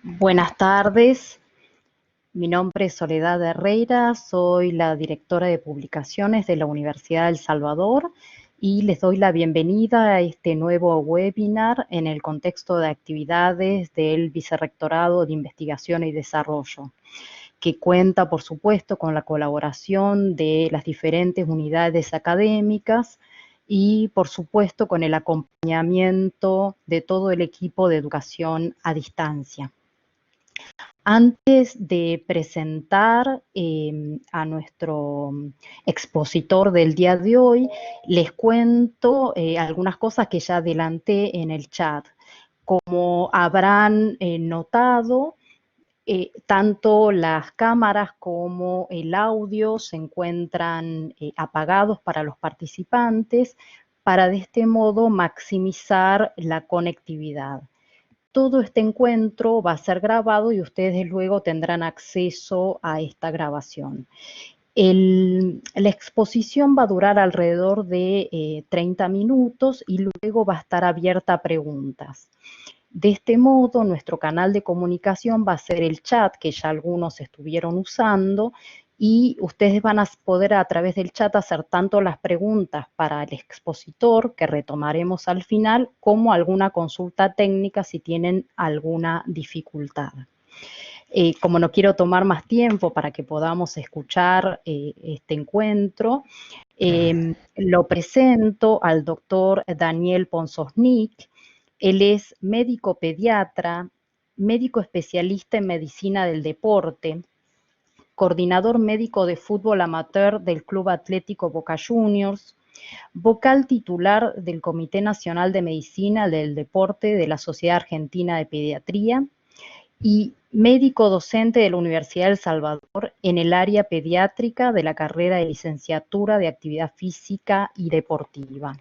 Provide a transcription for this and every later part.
Buenas tardes, mi nombre es Soledad Herrera, soy la directora de publicaciones de la Universidad de El Salvador y les doy la bienvenida a este nuevo webinar en el contexto de actividades del Vicerrectorado de Investigación y Desarrollo, que cuenta, por supuesto, con la colaboración de las diferentes unidades académicas y, por supuesto, con el acompañamiento de todo el equipo de educación a distancia. Antes de presentar a nuestro expositor del día de hoy, les cuento algunas cosas que ya adelanté en el chat. Como habrán notado, tanto las cámaras como el audio se encuentran apagados para los participantes para de este modo maximizar la conectividad. Todo este encuentro va a ser grabado y ustedes luego tendrán acceso a esta grabación. La exposición va a durar alrededor de 30 minutos y luego va a estar abierta a preguntas. De este modo, nuestro canal de comunicación va a ser el chat, que ya algunos estuvieron usando, y ustedes van a poder a través del chat hacer tanto las preguntas para el expositor, que retomaremos al final, como alguna consulta técnica si tienen alguna dificultad. Como no quiero tomar más tiempo para que podamos escuchar este encuentro, lo presento al doctor Daniel Ponsosnik. Él es médico pediatra, médico especialista en medicina del deporte, coordinador médico de fútbol amateur del Club Atlético Boca Juniors, vocal titular del Comité Nacional de Medicina del Deporte de la Sociedad Argentina de Pediatría y médico docente de la Universidad de El Salvador en el área pediátrica de la carrera de licenciatura de actividad física y deportiva.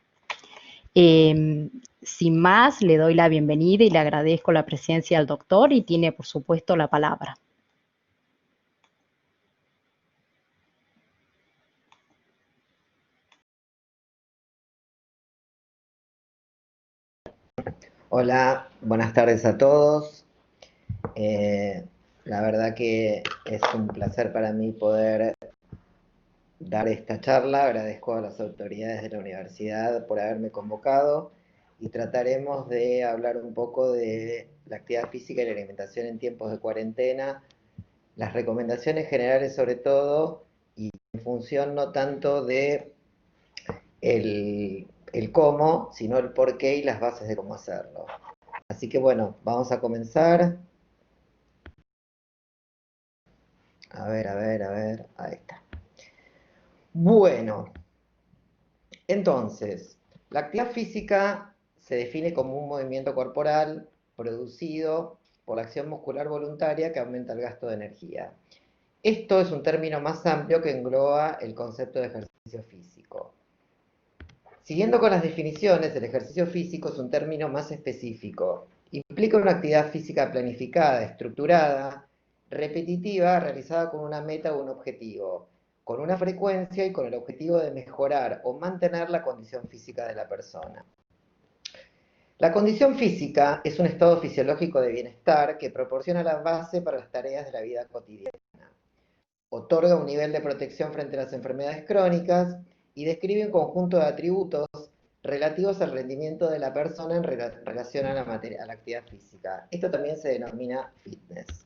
Sin más, le doy la bienvenida y le agradezco la presencia del doctor y tiene, por supuesto, la palabra. Hola, buenas tardes a todos. La verdad que es un placer para mí poder dar esta charla. Agradezco a las autoridades de la universidad por haberme convocado y trataremos de hablar un poco de la actividad física y la alimentación en tiempos de cuarentena, las recomendaciones generales sobre todo y en función no tanto de el cómo, sino el por qué y las bases de cómo hacerlo. Así que bueno, vamos a comenzar. A ver, ahí está. Bueno, entonces, la actividad física se define como un movimiento corporal producido por la acción muscular voluntaria que aumenta el gasto de energía. Esto es un término más amplio que engloba el concepto de ejercicio físico. Siguiendo con las definiciones, el ejercicio físico es un término más específico. Implica una actividad física planificada, estructurada, repetitiva, realizada con una meta o un objetivo, con una frecuencia y con el objetivo de mejorar o mantener la condición física de la persona. La condición física es un estado fisiológico de bienestar que proporciona la base para las tareas de la vida cotidiana. Otorga un nivel de protección frente a las enfermedades crónicas y describe un conjunto de atributos relativos al rendimiento de la persona en relación a la actividad física. Esto también se denomina fitness.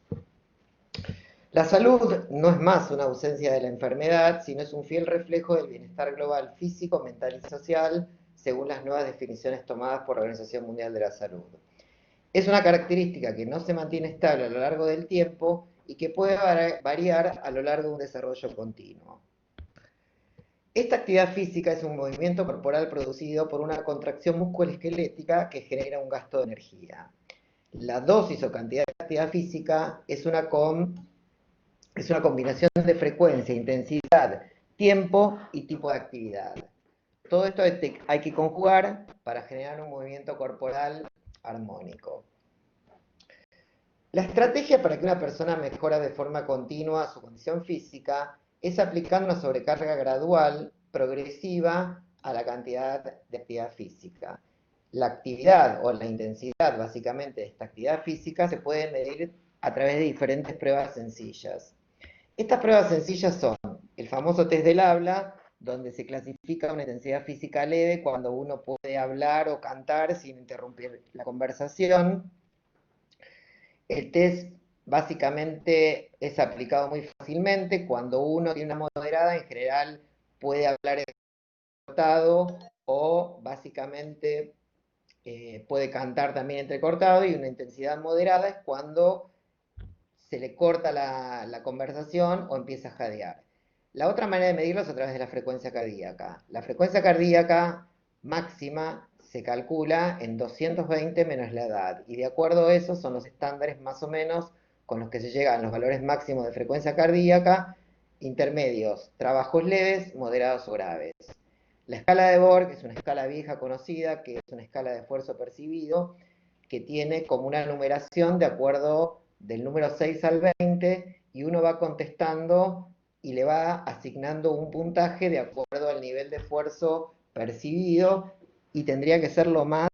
La salud no es más una ausencia de la enfermedad, sino es un fiel reflejo del bienestar global físico, mental y social, según las nuevas definiciones tomadas por la Organización Mundial de la Salud. Es una característica que no se mantiene estable a lo largo del tiempo y que puede variar a lo largo de un desarrollo continuo. Esta actividad física es un movimiento corporal producido por una contracción musculoesquelética que genera un gasto de energía. La dosis o cantidad de actividad física es una combinación de frecuencia, intensidad, tiempo y tipo de actividad. Todo esto hay que conjugar para generar un movimiento corporal armónico. La estrategia para que una persona mejore de forma continua su condición física es aplicando una sobrecarga gradual, progresiva, a la cantidad de actividad física. La actividad o la intensidad, básicamente, de esta actividad física se puede medir a través de diferentes pruebas sencillas. Estas pruebas sencillas son el famoso test del habla, donde se clasifica una intensidad física leve cuando uno puede hablar o cantar sin interrumpir la conversación. El test básicamente es aplicado muy fácilmente. Cuando uno tiene una moderada, en general puede hablar entrecortado o básicamente puede cantar también entrecortado, y una intensidad moderada es cuando se le corta la conversación o empieza a jadear. La otra manera de medirlo es a través de la frecuencia cardíaca. La frecuencia cardíaca máxima se calcula en 220 menos la edad, y de acuerdo a eso son los estándares más o menos con los que se llegan los valores máximos de frecuencia cardíaca, intermedios, trabajos leves, moderados o graves. La escala de Borg es una escala vieja conocida, que es una escala de esfuerzo percibido, que tiene como una numeración de acuerdo del número 6 al 20, y uno va contestando y le va asignando un puntaje de acuerdo al nivel de esfuerzo percibido, y tendría que ser lo más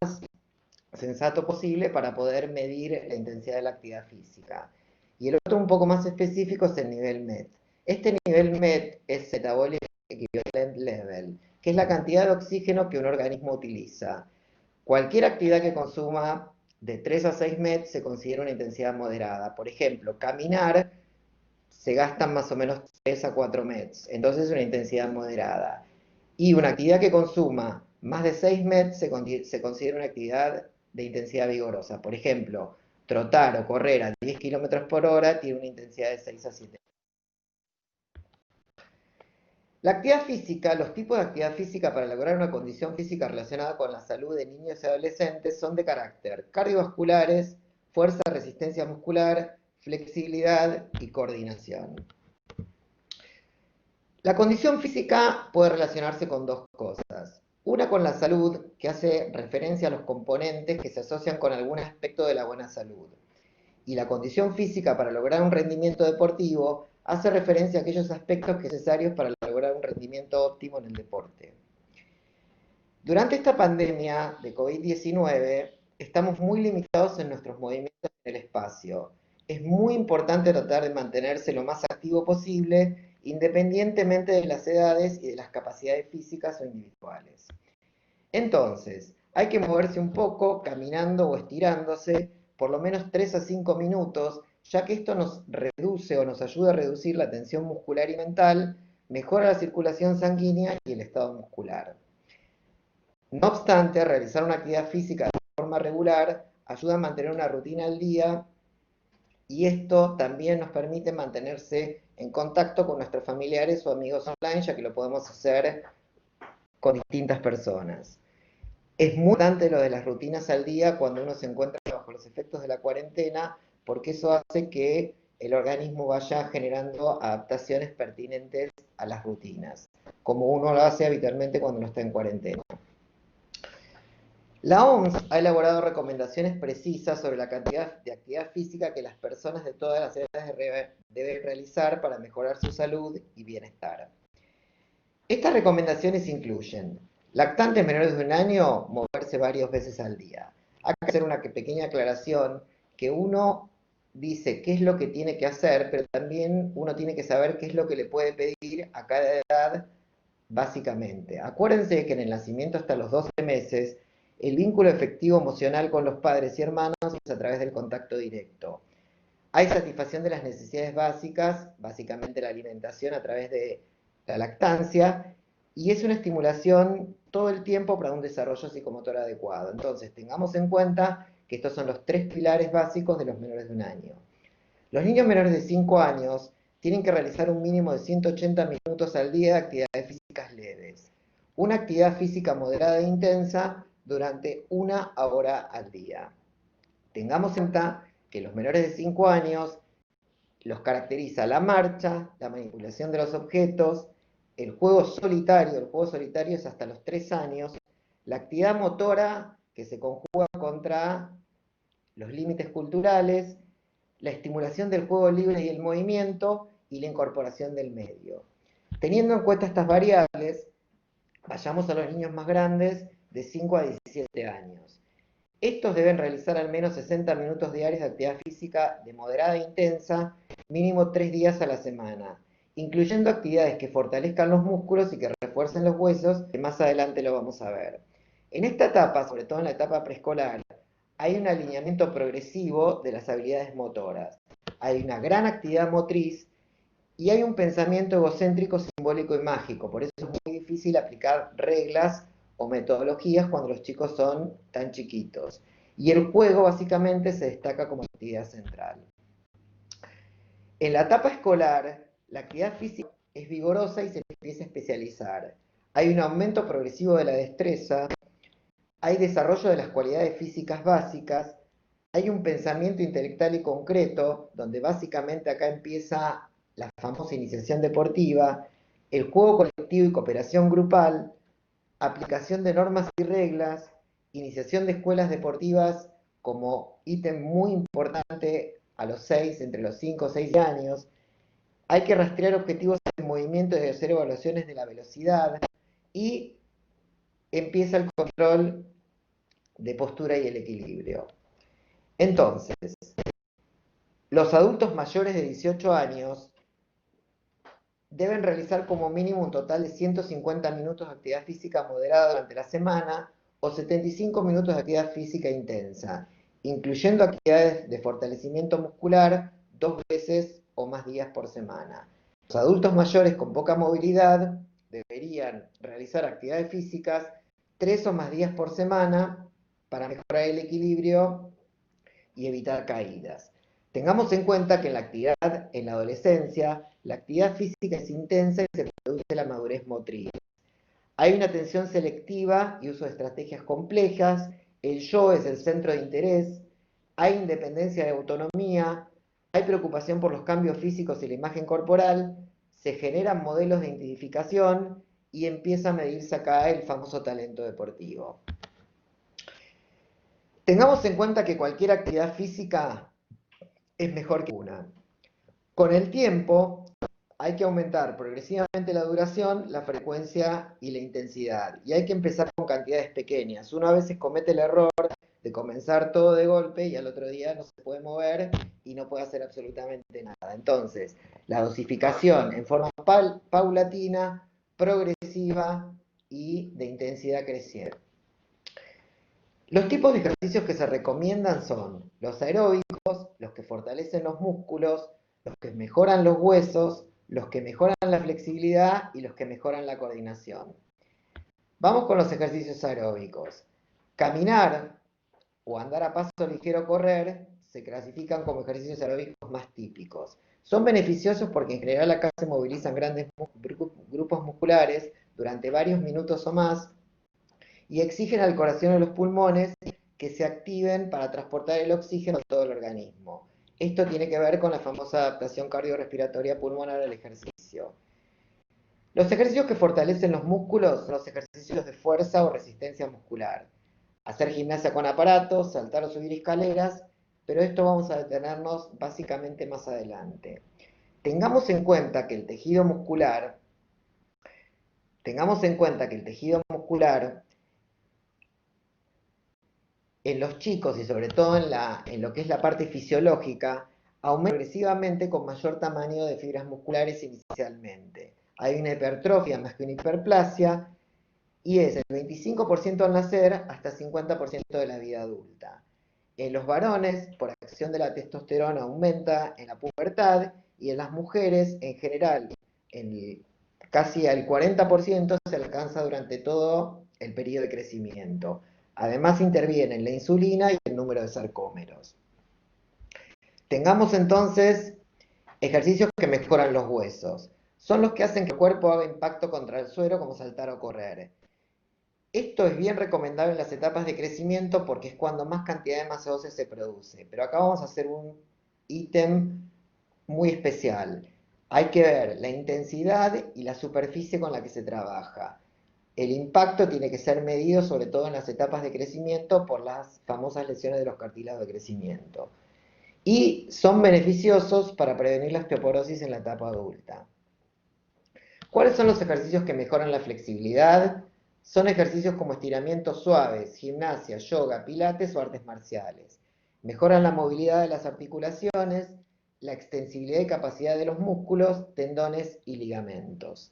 sensato posible para poder medir la intensidad de la actividad física. Y el otro un poco más específico es el nivel MET. Este nivel MET es Metabolic Equivalent Level, que es la cantidad de oxígeno que un organismo utiliza. Cualquier actividad que consuma de 3 a 6 MET se considera una intensidad moderada. Por ejemplo, caminar se gastan más o menos 3 a 4 METs, entonces es una intensidad moderada. Y una actividad que consuma más de 6 METs se considera una actividad de intensidad vigorosa. Por ejemplo, trotar o correr a 10 km por hora tiene una intensidad de 6 a 7. La actividad física, los tipos de actividad física para lograr una condición física relacionada con la salud de niños y adolescentes son de carácter cardiovasculares, fuerza, resistencia muscular, flexibilidad y coordinación. La condición física puede relacionarse con dos cosas. Una con la salud, que hace referencia a los componentes que se asocian con algún aspecto de la buena salud. Y la condición física para lograr un rendimiento deportivo hace referencia a aquellos aspectos necesarios para lograr un rendimiento óptimo en el deporte. Durante esta pandemia de COVID-19, estamos muy limitados en nuestros movimientos en el espacio. Es muy importante tratar de mantenerse lo más activo posible, independientemente de las edades y de las capacidades físicas o individuales. Entonces, hay que moverse un poco, caminando o estirándose, por lo menos 3 a 5 minutos, ya que esto nos reduce o nos ayuda a reducir la tensión muscular y mental, mejora la circulación sanguínea y el estado muscular. No obstante, realizar una actividad física de forma regular ayuda a mantener una rutina al día, y esto también nos permite mantenerse en contacto con nuestros familiares o amigos online, ya que lo podemos hacer con distintas personas. Es muy importante lo de las rutinas al día cuando uno se encuentra bajo los efectos de la cuarentena, porque eso hace que el organismo vaya generando adaptaciones pertinentes a las rutinas, como uno lo hace habitualmente cuando no está en cuarentena. La OMS ha elaborado recomendaciones precisas sobre la cantidad de actividad física que las personas de todas las edades deben realizar para mejorar su salud y bienestar. Estas recomendaciones incluyen: lactantes menores de un año, moverse varias veces al día. Hay que hacer una pequeña aclaración, que uno dice qué es lo que tiene que hacer, pero también uno tiene que saber qué es lo que le puede pedir a cada edad, básicamente. Acuérdense que en el nacimiento hasta los 12 meses, el vínculo efectivo emocional con los padres y hermanos es a través del contacto directo. Hay satisfacción de las necesidades básicas, básicamente la alimentación a través de la lactancia, y es una estimulación todo el tiempo para un desarrollo psicomotor adecuado. Entonces, tengamos en cuenta que estos son los 3 pilares básicos de los menores de un año. Los niños menores de 5 años tienen que realizar un mínimo de 180 minutos al día de actividades físicas leves. Una actividad física moderada e intensa durante 1 hora al día. Tengamos en cuenta que los menores de 5 años los caracteriza la marcha, la manipulación de los objetos, el juego solitario es hasta los 3 años, la actividad motora, que se conjuga contra los límites culturales, la estimulación del juego libre y el movimiento, y la incorporación del medio. Teniendo en cuenta estas variables, vayamos a los niños más grandes, de 5 a 17 años. Estos deben realizar al menos 60 minutos diarios de actividad física de moderada e intensa, mínimo 3 días a la semana, incluyendo actividades que fortalezcan los músculos y que refuercen los huesos, que más adelante lo vamos a ver. En esta etapa, sobre todo en la etapa preescolar, hay un alineamiento progresivo de las habilidades motoras. Hay una gran actividad motriz y hay un pensamiento egocéntrico, simbólico y mágico. Por eso es muy difícil aplicar reglas o metodologías cuando los chicos son tan chiquitos. Y el juego básicamente se destaca como actividad central. En la etapa escolar, la actividad física es vigorosa y se empieza a especializar. Hay un aumento progresivo de la destreza, hay desarrollo de las cualidades físicas básicas, hay un pensamiento intelectual y concreto, donde básicamente acá empieza la famosa iniciación deportiva, el juego colectivo y cooperación grupal, aplicación de normas y reglas, iniciación de escuelas deportivas como ítem muy importante a los 6, entre los 5 o 6 años. Hay que rastrear objetivos en movimiento y hacer evaluaciones de la velocidad y empieza el control de postura y el equilibrio. Entonces, los adultos mayores de 18 años deben realizar como mínimo un total de 150 minutos de actividad física moderada durante la semana o 75 minutos de actividad física intensa, incluyendo actividades de fortalecimiento muscular 2 veces o más días por semana. Los adultos mayores con poca movilidad deberían realizar actividades físicas 3 o más días por semana para mejorar el equilibrio y evitar caídas. Tengamos en cuenta que en la actividad en la adolescencia, la actividad física es intensa y se produce la madurez motriz. Hay una atención selectiva y uso de estrategias complejas, el yo es el centro de interés, hay independencia de autonomía, hay preocupación por los cambios físicos y la imagen corporal, se generan modelos de identificación y empieza a medirse acá el famoso talento deportivo. Tengamos en cuenta que cualquier actividad física es mejor que una. Con el tiempo hay que aumentar progresivamente la duración, la frecuencia y la intensidad. Y hay que empezar con cantidades pequeñas. Uno a veces comete el error de comenzar todo de golpe y al otro día no se puede mover y no puede hacer absolutamente nada. Entonces, la dosificación en forma paulatina, progresiva y de intensidad creciente. Los tipos de ejercicios que se recomiendan son los aeróbicos, los que fortalecen los músculos, los que mejoran los huesos, los que mejoran la flexibilidad y los que mejoran la coordinación. Vamos con los ejercicios aeróbicos. Caminar o andar a paso ligero correr se clasifican como ejercicios aeróbicos más típicos. Son beneficiosos porque en general acá se movilizan grandes grupos musculares durante varios minutos o más y exigen al corazón y los pulmones que se activen para transportar el oxígeno a todo el organismo. Esto tiene que ver con la famosa adaptación cardiorrespiratoria pulmonar al ejercicio. Los ejercicios que fortalecen los músculos son los ejercicios de fuerza o resistencia muscular. Hacer gimnasia con aparatos, saltar o subir escaleras, pero esto vamos a detenernos básicamente más adelante. Tengamos en cuenta que el tejido muscular en los chicos y sobre todo en lo que es la parte fisiológica, aumenta progresivamente con mayor tamaño de fibras musculares inicialmente. Hay una hipertrofia más que una hiperplasia y es el 25% al nacer hasta 50% de la vida adulta. En los varones, por acción de la testosterona, aumenta en la pubertad y en las mujeres, en general, casi al 40% se alcanza durante todo el periodo de crecimiento. Además intervienen la insulina y el número de sarcómeros. Tengamos entonces ejercicios que mejoran los huesos. Son los que hacen que el cuerpo haga impacto contra el suelo, como saltar o correr. Esto es bien recomendable en las etapas de crecimiento porque es cuando más cantidad de masa ósea se produce. Pero acá vamos a hacer un ítem muy especial. Hay que ver la intensidad y la superficie con la que se trabaja. El impacto tiene que ser medido sobre todo en las etapas de crecimiento por las famosas lesiones de los cartílagos de crecimiento. Y son beneficiosos para prevenir la osteoporosis en la etapa adulta. ¿Cuáles son los ejercicios que mejoran la flexibilidad? Son ejercicios como estiramientos suaves, gimnasia, yoga, pilates o artes marciales. Mejoran la movilidad de las articulaciones, la extensibilidad y capacidad de los músculos, tendones y ligamentos.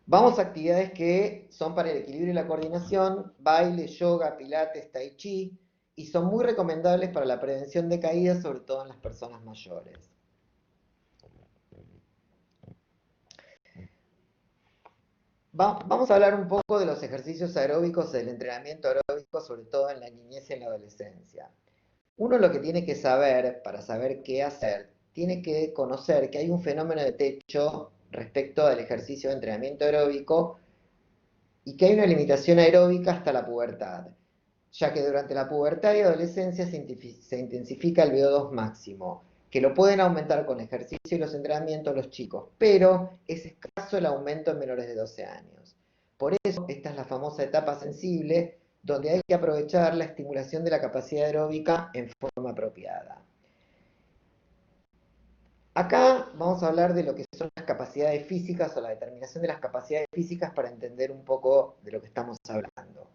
Vamos a actividades que son para el equilibrio y la coordinación: baile, yoga, pilates, tai chi, y son muy recomendables para la prevención de caídas, sobre todo en las personas mayores. Vamos a hablar un poco de los ejercicios aeróbicos, del entrenamiento aeróbico, sobre todo en la niñez y en la adolescencia. Uno lo que tiene que saber, para saber qué hacer, tiene que conocer que hay un fenómeno de techo respecto al ejercicio de entrenamiento aeróbico y que hay una limitación aeróbica hasta la pubertad, ya que durante la pubertad y adolescencia se intensifica el VO2 máximo, que lo pueden aumentar con ejercicio y los entrenamientos los chicos, pero es escaso el aumento en menores de 12 años. Por eso, esta es la famosa etapa sensible, donde hay que aprovechar la estimulación de la capacidad aeróbica en forma apropiada. Acá vamos a hablar de lo que son las capacidades físicas o la determinación de las capacidades físicas para entender un poco de lo que estamos hablando.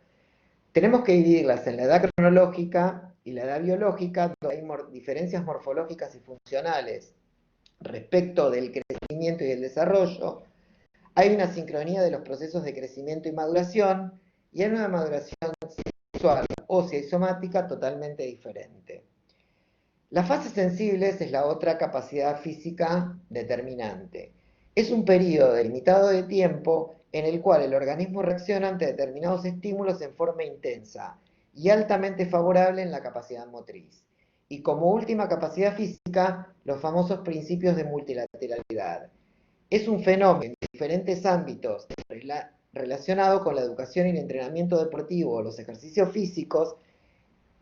Tenemos que dividirlas en la edad cronológica y la edad biológica, donde hay diferencias morfológicas y funcionales respecto del crecimiento y del desarrollo. Hay una sincronía de los procesos de crecimiento y maduración, y hay una maduración sexual, ósea y somática totalmente diferente. Las fases sensibles es la otra capacidad física determinante. Es un periodo delimitado de tiempo en el cual el organismo reacciona ante determinados estímulos en forma intensa y altamente favorable en la capacidad motriz. Y como última capacidad física, los famosos principios de multilateralidad. Es un fenómeno en diferentes ámbitos relacionado con la educación y el entrenamiento deportivo o los ejercicios físicos.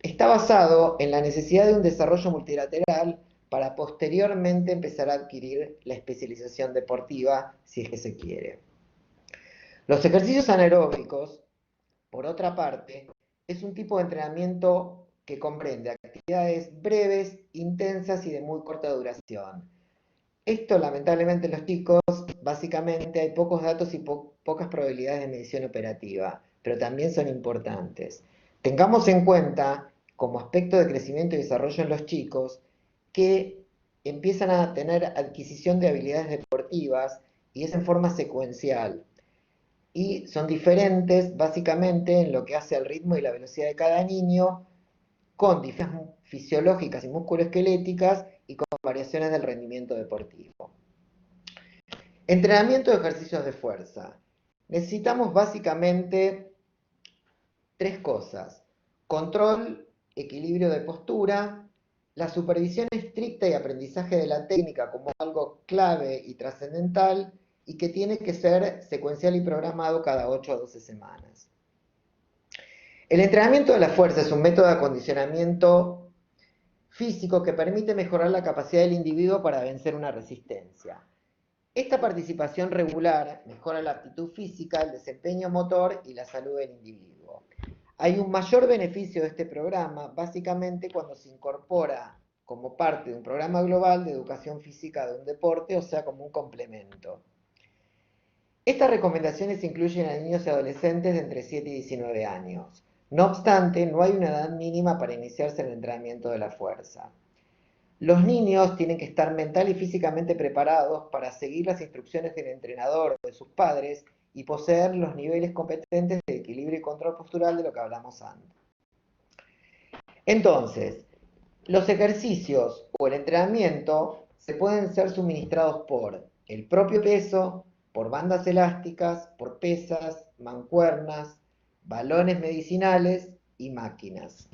Está basado en la necesidad de un desarrollo multilateral para posteriormente empezar a adquirir la especialización deportiva, si es que se quiere. Los ejercicios anaeróbicos, por otra parte, es un tipo de entrenamiento que comprende actividades breves, intensas y de muy corta duración. Esto, lamentablemente, en los chicos, básicamente hay pocos datos y pocas probabilidades de medición operativa, pero también son importantes. Tengamos en cuenta, como aspecto de crecimiento y desarrollo en los chicos, que empiezan a tener adquisición de habilidades deportivas y es en forma secuencial. Y son diferentes, básicamente, en lo que hace al ritmo y la velocidad de cada niño, con diferencias fisiológicas y musculoesqueléticas y con variaciones del rendimiento deportivo. Entrenamiento de ejercicios de fuerza. Necesitamos básicamente tres cosas: control, equilibrio de postura, la supervisión estricta y aprendizaje de la técnica como algo clave y trascendental, y que tiene que ser secuencial y programado cada 8 a 12 semanas. El entrenamiento de la fuerza es un método de acondicionamiento físico que permite mejorar la capacidad del individuo para vencer una resistencia. Esta participación regular mejora la aptitud física, el desempeño motor y la salud del individuo. Hay un mayor beneficio de este programa, básicamente cuando se incorpora como parte de un programa global de educación física de un deporte, o sea, como un complemento. Estas recomendaciones incluyen a niños y adolescentes de entre 7 y 19 años. No obstante, no hay una edad mínima para iniciarse en el entrenamiento de la fuerza. Los niños tienen que estar mental y físicamente preparados para seguir las instrucciones del entrenador o de sus padres y poseer los niveles competentes de equilibrio y control postural de lo que hablamos antes. Entonces, los ejercicios o el entrenamiento se pueden ser suministrados por el propio peso, por bandas elásticas, por pesas, mancuernas, balones medicinales y máquinas.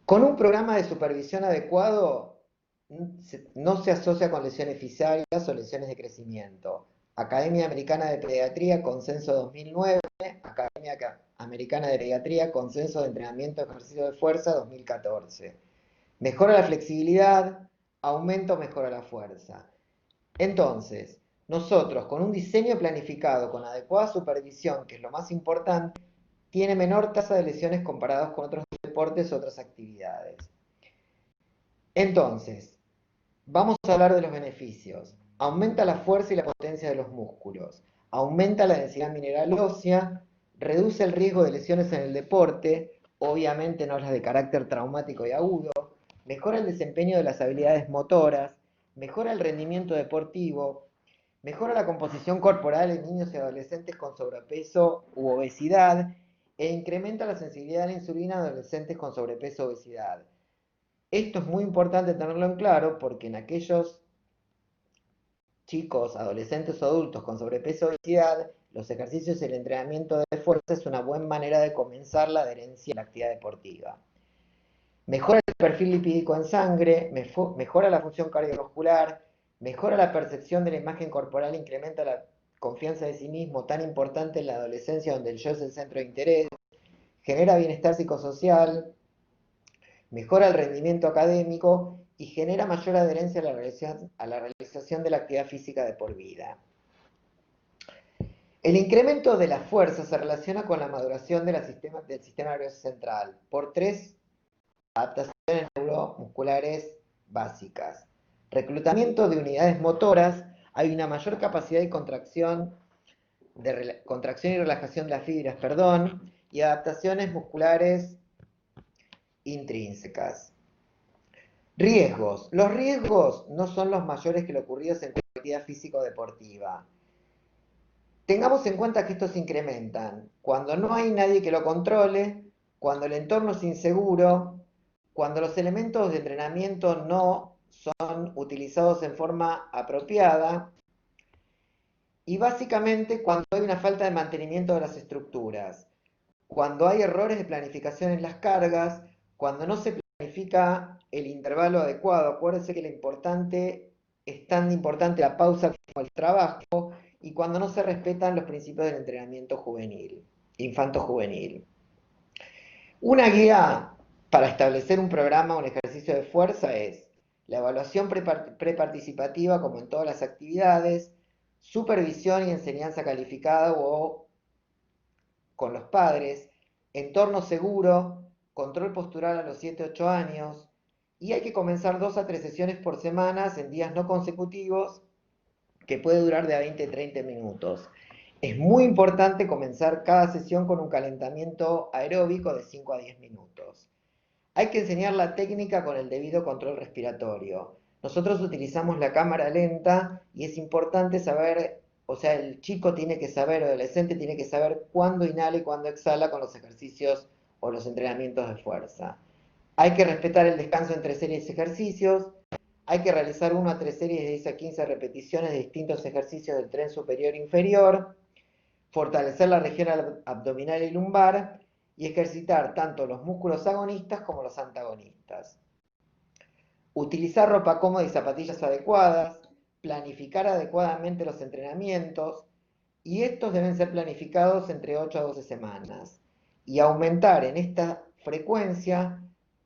Con un programa de supervisión adecuado, no se asocia con lesiones fisarias o lesiones de crecimiento. Academia Americana de Pediatría, Consenso 2009, Academia Americana de Pediatría, Consenso de Entrenamiento de Ejercicio de Fuerza 2014. Mejora la flexibilidad, aumenta o mejora la fuerza. Entonces, nosotros con un diseño planificado, con adecuada supervisión, que es lo más importante, tiene menor tasa de lesiones comparados con otros deportes o otras actividades. Entonces, vamos a hablar de los beneficios. Aumenta la fuerza y la potencia de los músculos. aumenta la densidad mineral ósea, reduce el riesgo de lesiones en el deporte, obviamente no las de carácter traumático y agudo, mejora el desempeño de las habilidades motoras, mejora el rendimiento deportivo, mejora la composición corporal en niños y adolescentes con sobrepeso u obesidad e incrementa la sensibilidad a la insulina en adolescentes con sobrepeso o obesidad. Esto es muy importante tenerlo en claro porque en aquellos chicos, adolescentes o adultos con sobrepeso o obesidad, los ejercicios y el entrenamiento de fuerza es una buena manera de comenzar la adherencia a la actividad deportiva. Mejora el perfil lipídico en sangre, mejora la función cardiovascular, mejora la percepción de la imagen corporal, incrementa la confianza de sí mismo, tan importante en la adolescencia donde el yo es el centro de interés, genera bienestar psicosocial, mejora el rendimiento académico y genera mayor adherencia a la realización de la actividad física de por vida. El incremento de la fuerza se relaciona con la maduración del sistema nervioso central por tres adaptaciones neuromusculares básicas. Reclutamiento de unidades motoras, hay una mayor capacidad de contracción y relajación de las fibras, y adaptaciones musculares intrínsecas. Riesgos. Los riesgos no son los mayores que los ocurridos en cualquier actividad físico-deportiva. Tengamos en cuenta que estos se incrementan cuando no hay nadie que lo controle, cuando el entorno es inseguro, cuando los elementos de entrenamiento no son utilizados en forma apropiada y básicamente cuando hay una falta de mantenimiento de las estructuras, cuando hay errores de planificación en las cargas, cuando no se planifica el intervalo adecuado. Acuérdense que es tan importante la pausa como el trabajo, y cuando no se respetan los principios del entrenamiento juvenil, infanto-juvenil. Una guía para establecer un programa o un ejercicio de fuerza es la evaluación preparticipativa, como en todas las actividades, supervisión y enseñanza calificada o con los padres, entorno seguro, control postural a los 7-8 años, y hay que comenzar 2 a 3 sesiones por semana en días no consecutivos, que puede durar de 20 a 30 minutos. Es muy importante comenzar cada sesión con un calentamiento aeróbico de 5 a 10 minutos. Hay que enseñar la técnica con el debido control respiratorio. Nosotros utilizamos la cámara lenta y es importante saber, o sea, el chico tiene que saber, el adolescente tiene que saber cuándo inhala y cuándo exhala con los ejercicios o los entrenamientos de fuerza. Hay que respetar el descanso entre series y ejercicios. Hay que realizar 1 a 3 series de 10 a 15 repeticiones de distintos ejercicios del tren superior e inferior. Fortalecer la región abdominal y lumbar y ejercitar tanto los músculos agonistas como los antagonistas. Utilizar ropa cómoda y zapatillas adecuadas, planificar adecuadamente los entrenamientos, y estos deben ser planificados entre 8 a 12 semanas, y aumentar en esta frecuencia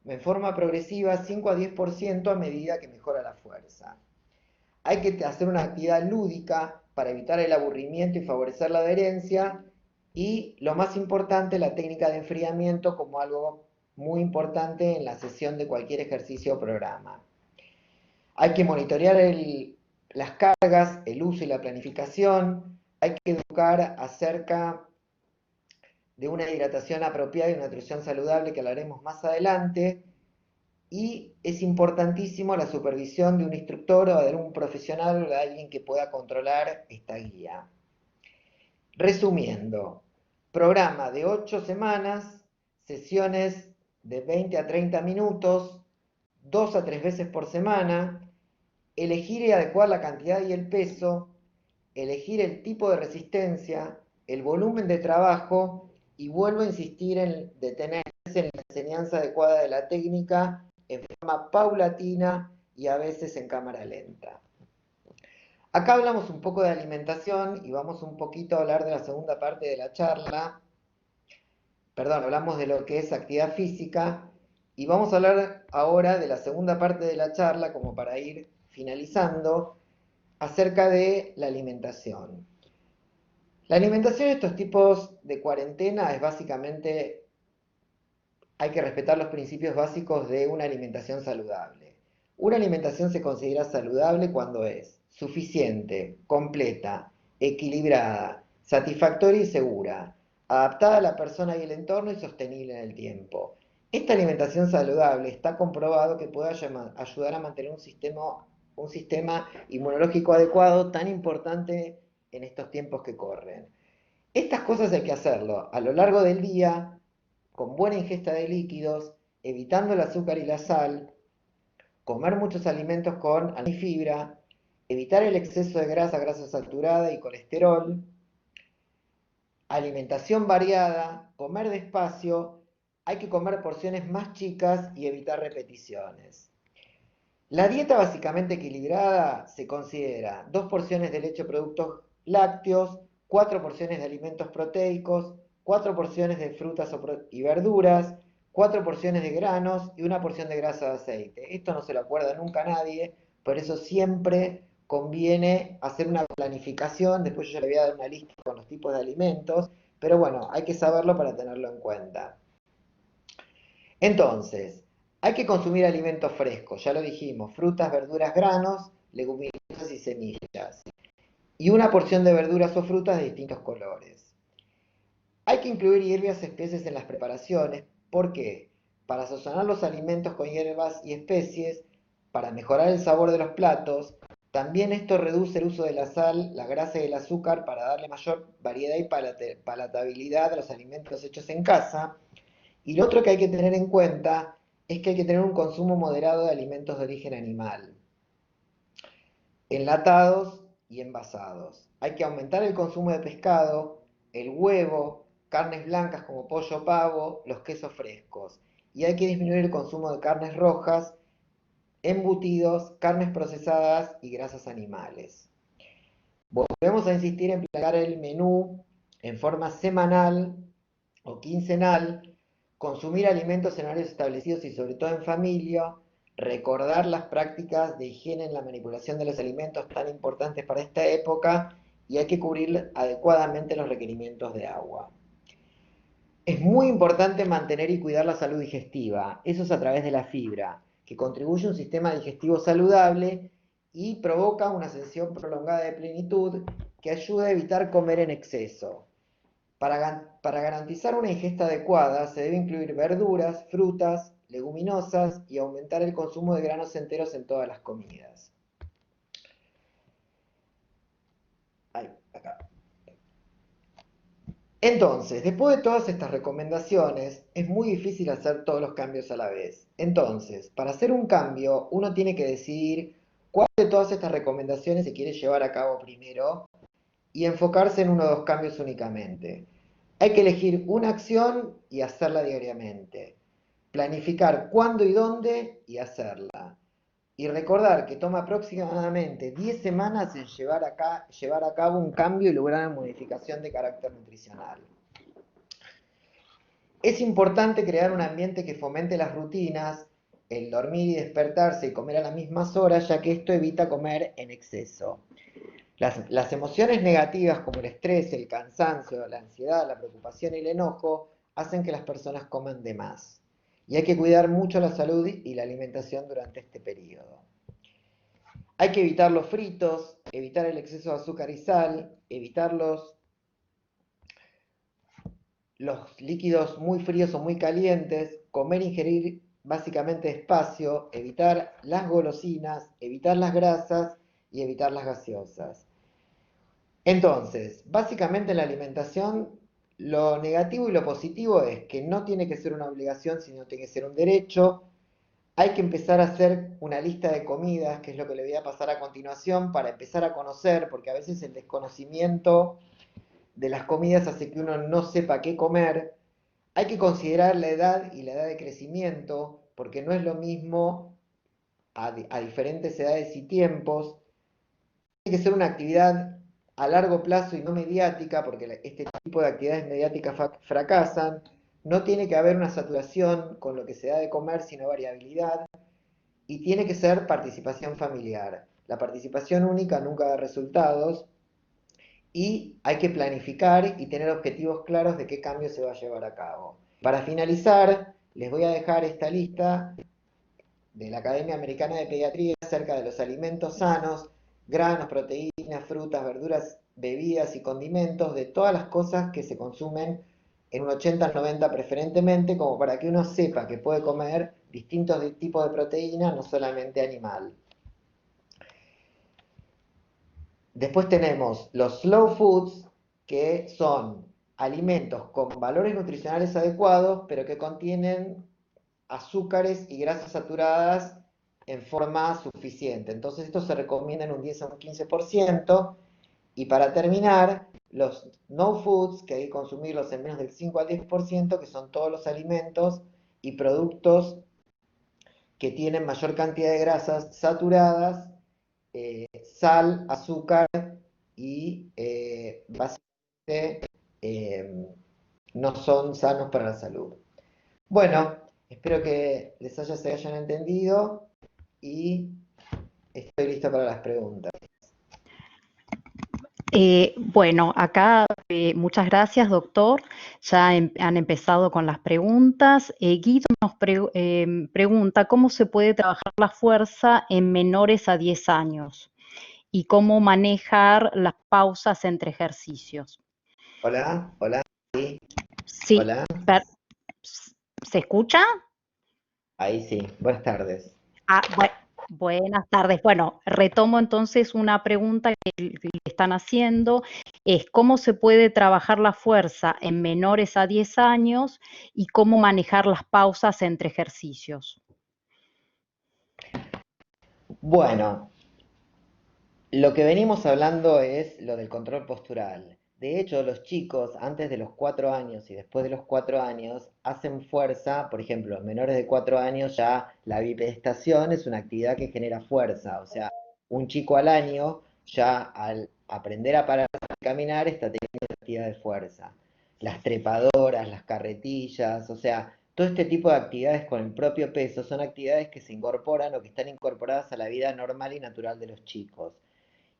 en forma progresiva 5 a 10% a medida que mejora la fuerza. Hay que hacer una actividad lúdica para evitar el aburrimiento y favorecer la adherencia, y lo más importante, la técnica de enfriamiento como algo muy importante en la sesión de cualquier ejercicio o programa. Hay que monitorear las cargas, el uso y la planificación. Hay que educar acerca de una hidratación apropiada y una nutrición saludable, que hablaremos más adelante. Y es importantísimo la supervisión de un instructor o de un profesional o de alguien que pueda controlar esta guía. Resumiendo, programa de 8 semanas, sesiones de 20 a 30 minutos, 2 a 3 veces por semana, elegir y adecuar la cantidad y el peso, elegir el tipo de resistencia, el volumen de trabajo, y vuelvo a insistir en detenerse en la enseñanza adecuada de la técnica en forma paulatina y a veces en cámara lenta. Acá hablamos un poco de alimentación y vamos un poquito a hablar de la segunda parte de la charla. Perdón, hablamos de lo que es actividad física y vamos a hablar ahora de la segunda parte de la charla, como para ir finalizando, acerca de la alimentación. La alimentación en estos tipos de cuarentena es básicamente, hay que respetar los principios básicos de una alimentación saludable. Una alimentación se considera saludable cuando es suficiente, completa, equilibrada, satisfactoria y segura, adaptada a la persona y el entorno y sostenible en el tiempo. Esta alimentación saludable está comprobado que puede ayudar a mantener un sistema inmunológico adecuado, tan importante en estos tiempos que corren. Estas cosas hay que hacerlo a lo largo del día, con buena ingesta de líquidos, evitando el azúcar y la sal, comer muchos alimentos con fibra, evitar el exceso de grasa, grasa saturada y colesterol, alimentación variada, comer despacio, hay que comer porciones más chicas y evitar repeticiones. La dieta básicamente equilibrada se considera 2 porciones de leche o productos lácteos, 4 porciones de alimentos proteicos, 4 porciones de frutas y verduras, 4 porciones de granos y una porción de grasa de aceite. Esto no se lo acuerda nunca a nadie, por eso siempre conviene hacer una planificación. Después yo le voy a dar una lista con los tipos de alimentos, pero bueno, hay que saberlo para tenerlo en cuenta. Entonces, hay que consumir alimentos frescos, ya lo dijimos, frutas, verduras, granos, leguminosas y semillas. Y una porción de verduras o frutas de distintos colores. Hay que incluir hierbas y especies en las preparaciones. ¿Por qué? Para sazonar los alimentos con hierbas y especies, para mejorar el sabor de los platos. También esto reduce el uso de la sal, la grasa y el azúcar para darle mayor variedad y palatabilidad a los alimentos hechos en casa. Y lo otro que hay que tener en cuenta es que hay que tener un consumo moderado de alimentos de origen animal, enlatados y envasados. Hay que aumentar el consumo de pescado, el huevo, carnes blancas como pollo o pavo, los quesos frescos. Y hay que disminuir el consumo de carnes rojas, embutidos, carnes procesadas y grasas animales. Volvemos a insistir en planear el menú en forma semanal o quincenal, consumir alimentos en horarios establecidos y sobre todo en familia, recordar las prácticas de higiene en la manipulación de los alimentos tan importantes para esta época y hay que cubrir adecuadamente los requerimientos de agua. Es muy importante mantener y cuidar la salud digestiva, eso es a través de la fibra, que contribuye a un sistema digestivo saludable y provoca una sensación prolongada de plenitud que ayuda a evitar comer en exceso. Para garantizar una ingesta adecuada se debe incluir verduras, frutas, leguminosas y aumentar el consumo de granos enteros en todas las comidas. Ahí, acá. Entonces, después de todas estas recomendaciones, es muy difícil hacer todos los cambios a la vez. Entonces, para hacer un cambio, uno tiene que decidir cuál de todas estas recomendaciones se quiere llevar a cabo primero y enfocarse en uno o dos cambios únicamente. Hay que elegir una acción y hacerla diariamente. Planificar cuándo y dónde y hacerla. Y recordar que toma aproximadamente 10 semanas en llevar a cabo un cambio y lograr una modificación de carácter nutricional. Es importante crear un ambiente que fomente las rutinas, el dormir y despertarse y comer a las mismas horas, ya que esto evita comer en exceso. Las emociones negativas como el estrés, el cansancio, la ansiedad, la preocupación y el enojo hacen que las personas coman de más. Y hay que cuidar mucho la salud y la alimentación durante este periodo. Hay que evitar los fritos, evitar el exceso de azúcar y sal, evitar los líquidos muy fríos o muy calientes, comer e ingerir básicamente despacio, evitar las golosinas, evitar las grasas y evitar las gaseosas. Entonces, básicamente en la alimentación, lo negativo y lo positivo es que no tiene que ser una obligación, sino tiene que ser un derecho. Hay que empezar a hacer una lista de comidas, que es lo que le voy a pasar a continuación, para empezar a conocer, porque a veces el desconocimiento de las comidas hace que uno no sepa qué comer. Hay que considerar la edad y la edad de crecimiento, porque no es lo mismo a diferentes edades y tiempos. Tiene que ser una actividad a largo plazo y no mediática, porque este tipo de actividades mediáticas fracasan. No tiene que haber una saturación con lo que se da de comer, sino variabilidad. Y tiene que ser participación familiar. La participación única nunca da resultados y hay que planificar y tener objetivos claros de qué cambio se va a llevar a cabo. Para finalizar, les voy a dejar esta lista de la Academia Americana de Pediatría acerca de los alimentos sanos, granos, proteínas, frutas, verduras bebidas y condimentos, de todas las cosas que se consumen en un 80-90 preferentemente, como para que uno sepa que puede comer distintos tipos de proteína, no solamente animal. Después tenemos los slow foods, que son alimentos con valores nutricionales adecuados, pero que contienen azúcares y grasas saturadas en forma suficiente. Entonces esto se recomienda en un 10 a un 15%. Y para terminar, los no foods, que hay que consumirlos en menos del 5 al 10%, que son todos los alimentos y productos que tienen mayor cantidad de grasas saturadas, sal, azúcar y básicamente eh, no son sanos para la salud. Bueno, espero que se hayan entendido y estoy listo para las preguntas. Bueno, acá muchas gracias, doctor. Ya han empezado con las preguntas. Guido nos pregunta cómo se puede trabajar la fuerza en menores a 10 años y cómo manejar las pausas entre ejercicios. Hola, hola, sí, Sí, hola, ¿se escucha? ahí sí, buenas tardes. Buenas tardes. Bueno, retomo entonces una pregunta que le están haciendo, es cómo se puede trabajar la fuerza en menores a 10 años y cómo manejar las pausas entre ejercicios. Bueno, lo que venimos hablando es lo del control postural. De hecho, los chicos antes de los 4 años y después de los 4 años hacen fuerza, por ejemplo, los menores de 4 años ya la bipedestación es una actividad que genera fuerza, o sea, un chico al año ya al aprender a parar y caminar está teniendo una actividad de fuerza. Las trepadoras, las carretillas, o sea, todo este tipo de actividades con el propio peso son actividades que se incorporan o que están incorporadas a la vida normal y natural de los chicos.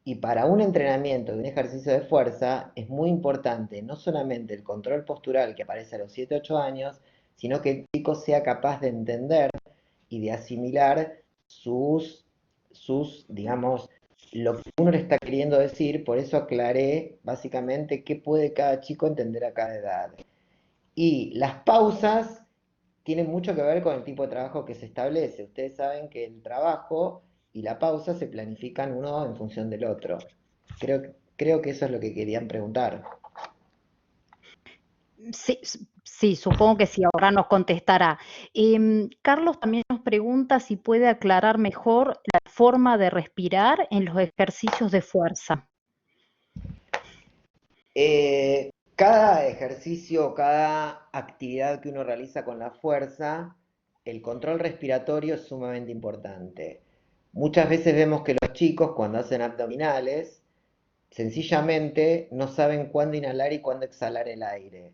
Y para un entrenamiento de un ejercicio de fuerza es muy importante no solamente el control postural que aparece a los 7-8 años, sino que el chico sea capaz de entender y de asimilar digamos, lo que uno le está queriendo decir. Por eso aclaré básicamente qué puede cada chico entender a cada edad. Y las pausas tienen mucho que ver con el tipo de trabajo que se establece. Ustedes saben que el trabajo y la pausa se planifican uno en función del otro. Creo que eso es lo que querían preguntar. Sí, sí, supongo que sí, ahora nos contestará. Carlos también nos pregunta si puede aclarar mejor la forma de respirar en los ejercicios de fuerza. Cada ejercicio, cada actividad que uno realiza con la fuerza, el control respiratorio es sumamente importante. Muchas veces vemos que los chicos cuando hacen abdominales, sencillamente no saben cuándo inhalar y cuándo exhalar el aire.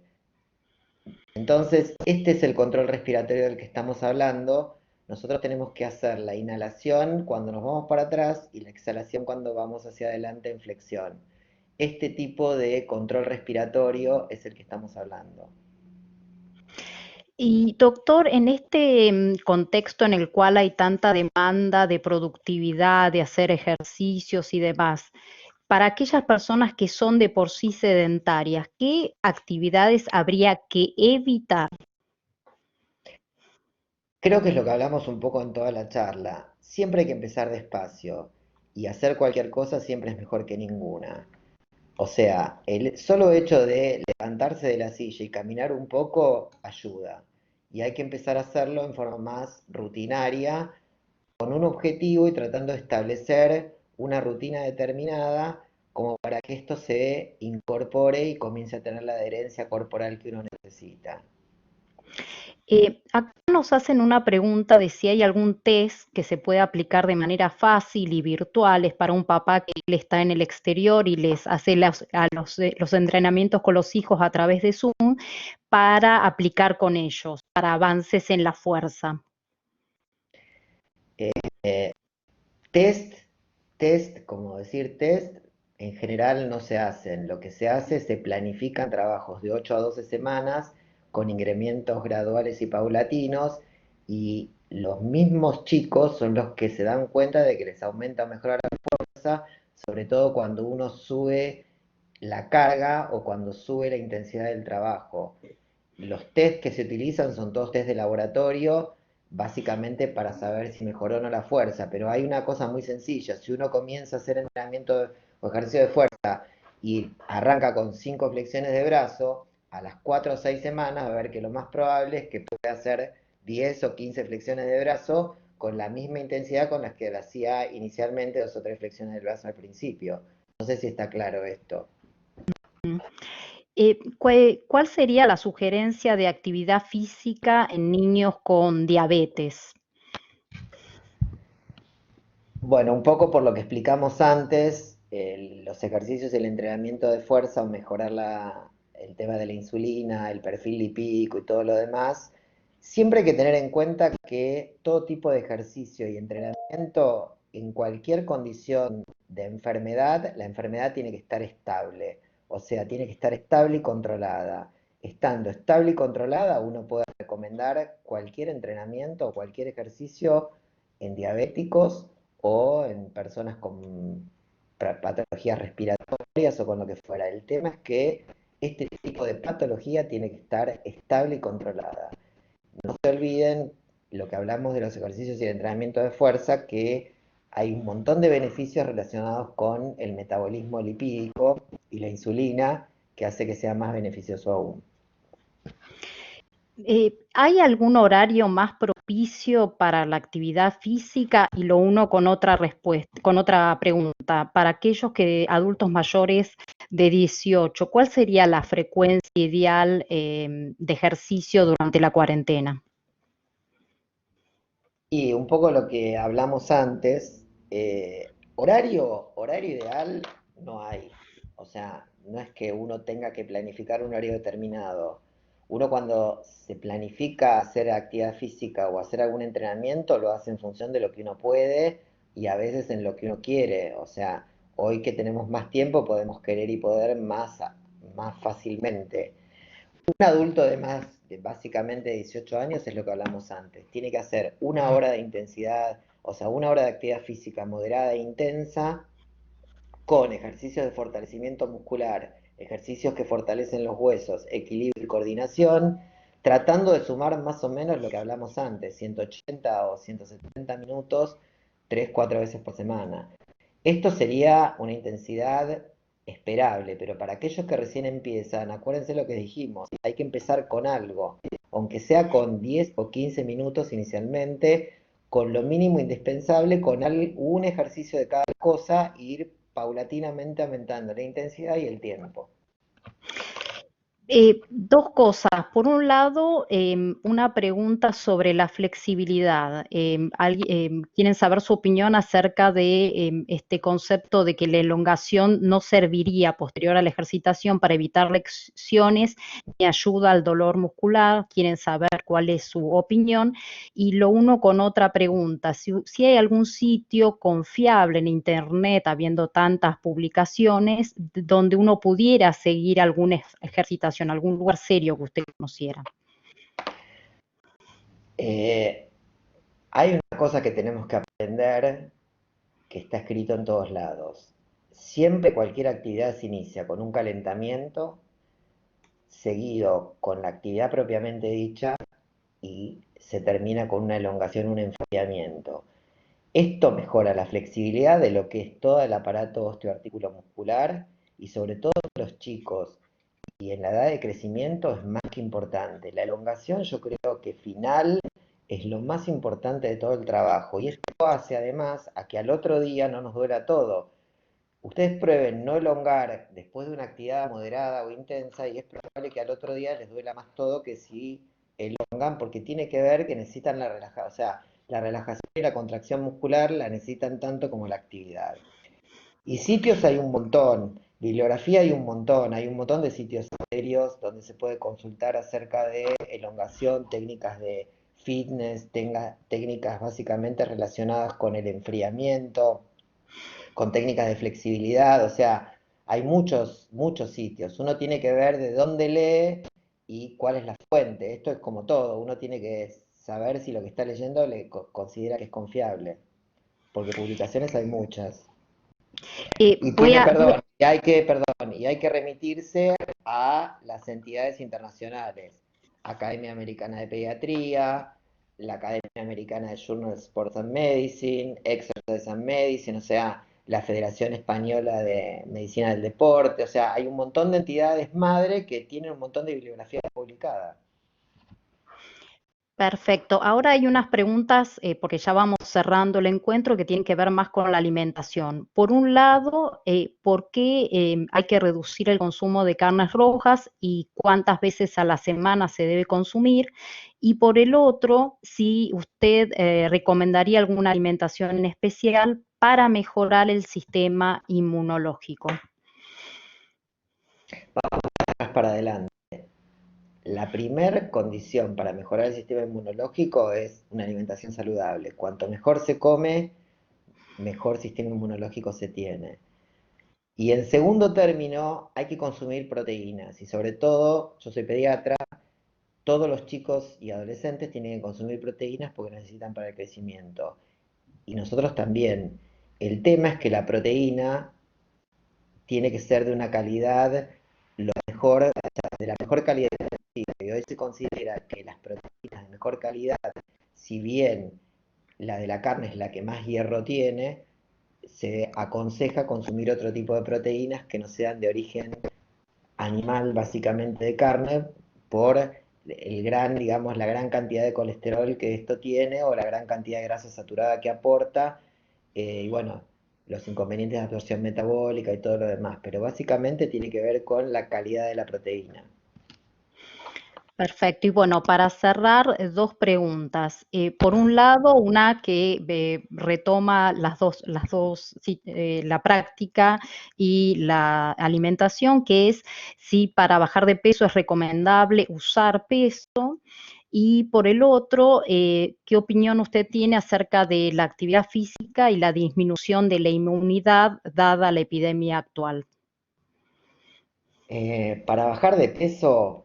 Entonces, este es el control respiratorio del que estamos hablando. Nosotros tenemos que hacer la inhalación cuando nos vamos para atrás y la exhalación cuando vamos hacia adelante en flexión. Este tipo de control respiratorio es el que estamos hablando. Y doctor, en este contexto en el cual hay tanta demanda de productividad, de hacer ejercicios y demás, para aquellas personas que son de por sí sedentarias, ¿qué actividades habría que evitar? Creo que es lo que hablamos un poco en toda la charla. Siempre hay que empezar despacio y hacer cualquier cosa siempre es mejor que ninguna. O sea, el solo hecho de levantarse de la silla y caminar un poco ayuda. Y hay que empezar a hacerlo en forma más rutinaria, con un objetivo y tratando de establecer una rutina determinada como para que esto se incorpore y comience a tener la adherencia corporal que uno necesita. Acá nos hacen una pregunta de si hay algún test que se puede aplicar de manera fácil y virtual, es para un papá que él está en el exterior y les hace los entrenamientos con los hijos a través de Zoom para aplicar con ellos, para avances en la fuerza. Eh, test, como decir test, en general no se hacen. Lo que se hace, se planifican trabajos de 8 a 12 semanas con incrementos graduales y paulatinos, y los mismos chicos son los que se dan cuenta de que les aumenta o mejora la fuerza, sobre todo cuando uno sube la carga o cuando sube la intensidad del trabajo. Los test que se utilizan son todos test de laboratorio, básicamente para saber si mejoró o no la fuerza, pero hay una cosa muy sencilla, si uno comienza a hacer entrenamiento o ejercicio de fuerza y arranca con 5 flexiones de brazo, a las 4 o 6 semanas va a ver que lo más probable es que pueda hacer 10 o 15 flexiones de brazo con la misma intensidad con las que lo hacía inicialmente 2 o 3 flexiones de brazo al principio. No sé si está claro esto. ¿Cuál sería la sugerencia de actividad física en niños con diabetes? Bueno, un poco por lo que explicamos antes, los ejercicios y el entrenamiento de fuerza o mejorar el tema de la insulina, el perfil lipídico y todo lo demás, siempre hay que tener en cuenta que todo tipo de ejercicio y entrenamiento, en cualquier condición de enfermedad, la enfermedad tiene que estar estable, o sea, tiene que estar estable y controlada. Estando estable y controlada, uno puede recomendar cualquier entrenamiento o cualquier ejercicio en diabéticos o en personas con patologías respiratorias o con lo que fuera. El tema es que este tipo de patología tiene que estar estable y controlada. No se olviden lo que hablamos de los ejercicios y el entrenamiento de fuerza, que hay un montón de beneficios relacionados con el metabolismo lipídico y la insulina, que hace que sea más beneficioso aún. ¿Hay algún horario más propicio para la actividad física? Y lo uno con otra respuesta, con otra pregunta. Para aquellos adultos mayores de 18, ¿cuál sería la frecuencia ideal de ejercicio durante la cuarentena? Y un poco lo que hablamos antes, horario ideal no hay. O sea, no es que uno tenga que planificar un horario determinado. Uno cuando se planifica hacer actividad física o hacer algún entrenamiento, lo hace en función de lo que uno puede y a veces en lo que uno quiere. O sea, hoy que tenemos más tiempo podemos querer y poder más fácilmente. Un adulto de básicamente 18 años es lo que hablamos antes. Tiene que hacer una hora de intensidad, o sea, una hora de actividad física moderada e intensa con ejercicios de fortalecimiento muscular, ejercicios que fortalecen los huesos, equilibrio y coordinación, tratando de sumar más o menos lo que hablamos antes, 180 o 170 minutos, 3-4 veces por semana. Esto sería una intensidad esperable, pero para aquellos que recién empiezan, acuérdense lo que dijimos, hay que empezar con algo, aunque sea con 10 o 15 minutos inicialmente, con lo mínimo indispensable, con un ejercicio de cada cosa, e ir paulatinamente aumentando la intensidad y el tiempo. Dos cosas. Por un lado, una pregunta sobre la flexibilidad. Quieren saber su opinión acerca de este concepto de que la elongación no serviría posterior a la ejercitación para evitar lesiones ni ayuda al dolor muscular. Quieren saber cuál es su opinión. Y lo uno con otra pregunta. Si hay algún sitio confiable en Internet, habiendo tantas publicaciones, donde uno pudiera seguir alguna ejercitación, algún lugar serio que usted conociera. Eh, Hay una cosa que tenemos que aprender que está escrito en todos lados. Siempre cualquier actividad se inicia con un calentamiento, seguido con la actividad propiamente dicha y se termina con una elongación, un enfriamiento. Esto mejora la flexibilidad de lo que es todo el aparato osteoarticulomuscular y sobre todo en los chicos y en la edad de crecimiento es más que importante. La elongación yo creo que final es lo más importante de todo el trabajo y esto hace además a que al otro día no nos duela todo. Ustedes prueben no elongar después de una actividad moderada o intensa y es probable que al otro día les duela más todo que si elongan porque tiene que ver que necesitan la relajación, o sea, la relajación y la contracción muscular la necesitan tanto como la actividad. Y sitios hay un montón, bibliografía hay un montón de sitios serios donde se puede consultar acerca de elongación, técnicas de fitness, técnicas básicamente relacionadas con el enfriamiento, con técnicas de flexibilidad, o sea, hay muchos sitios. Uno tiene que ver de dónde lee y cuál es la fuente. Esto es como todo, uno tiene que saber si lo que está leyendo le considera que es confiable, porque publicaciones hay muchas. Y Voy tiene, a, voy- perdón, y hay que remitirse a las entidades internacionales, Academia Americana de Pediatría, la Academia Americana de Journal of Sports and Medicine, Exercise and Medicine, o sea, la Federación Española de Medicina del Deporte, o sea, hay un montón de entidades madre que tienen un montón de bibliografía publicada. Perfecto. Ahora hay unas preguntas, porque ya vamos cerrando el encuentro, que tienen que ver más con la alimentación. Por un lado, ¿por qué hay que reducir el consumo de carnes rojas y cuántas veces a la semana se debe consumir? Y por el otro, si usted recomendaría alguna alimentación en especial para mejorar el sistema inmunológico. Vamos para adelante. La primera condición para mejorar el sistema inmunológico es una alimentación saludable. Cuanto mejor se come, mejor sistema inmunológico se tiene. Y en segundo término, hay que consumir proteínas. Y sobre todo, yo soy pediatra, todos los chicos y adolescentes tienen que consumir proteínas porque necesitan para el crecimiento. Y nosotros también. El tema es que la proteína tiene que ser de una calidad lo mejor, o sea, de la mejor calidad posible. Y hoy se considera que las proteínas de mejor calidad, si bien la de la carne es la que más hierro tiene, se aconseja consumir otro tipo de proteínas que no sean de origen animal, básicamente de carne, por el gran, digamos, la gran cantidad de colesterol que esto tiene o la gran cantidad de grasa saturada que aporta, y bueno, los inconvenientes de absorción metabólica y todo lo demás, pero básicamente tiene que ver con la calidad de la proteína. Perfecto. Y bueno, para cerrar, dos preguntas. Por un lado, una que retoma sí, la práctica y la alimentación, que es si para bajar de peso es recomendable usar peso. Y por el otro, ¿qué opinión usted tiene acerca de la actividad física y la disminución de la inmunidad dada la epidemia actual? Para bajar de peso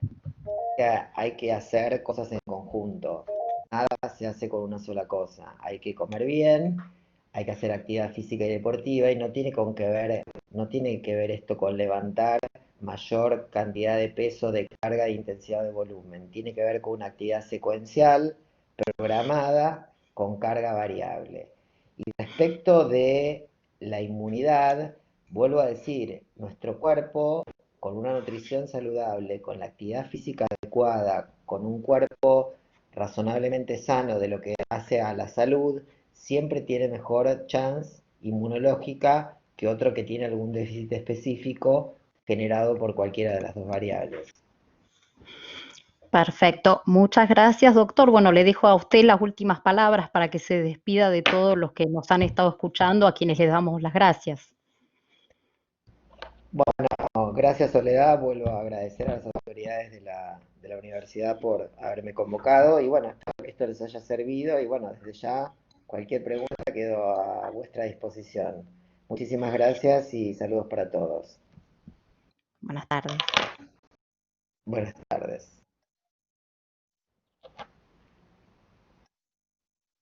hay que hacer cosas en conjunto. Nada se hace con una sola cosa. Hay que comer bien, hay que hacer actividad física y deportiva y no tiene que ver esto con levantar mayor cantidad de peso, de carga, de intensidad de volumen. Tiene que ver con una actividad secuencial, programada, con carga variable. Y respecto de la inmunidad, vuelvo a decir, nuestro cuerpo con una nutrición saludable, con la actividad física adecuada, con un cuerpo razonablemente sano de lo que hace a la salud, siempre tiene mejor chance inmunológica que otro que tiene algún déficit específico generado por cualquiera de las dos variables. Perfecto. Muchas gracias, doctor. Bueno, le dejo a usted las últimas palabras para que se despida de todos los que nos han estado escuchando, a quienes les damos las gracias. Bueno, gracias Soledad, vuelvo a agradecer a las autoridades de la universidad por haberme convocado y bueno, espero que esto les haya servido y bueno, desde ya cualquier pregunta quedo a vuestra disposición. Muchísimas gracias y saludos para todos. Buenas tardes. Buenas tardes.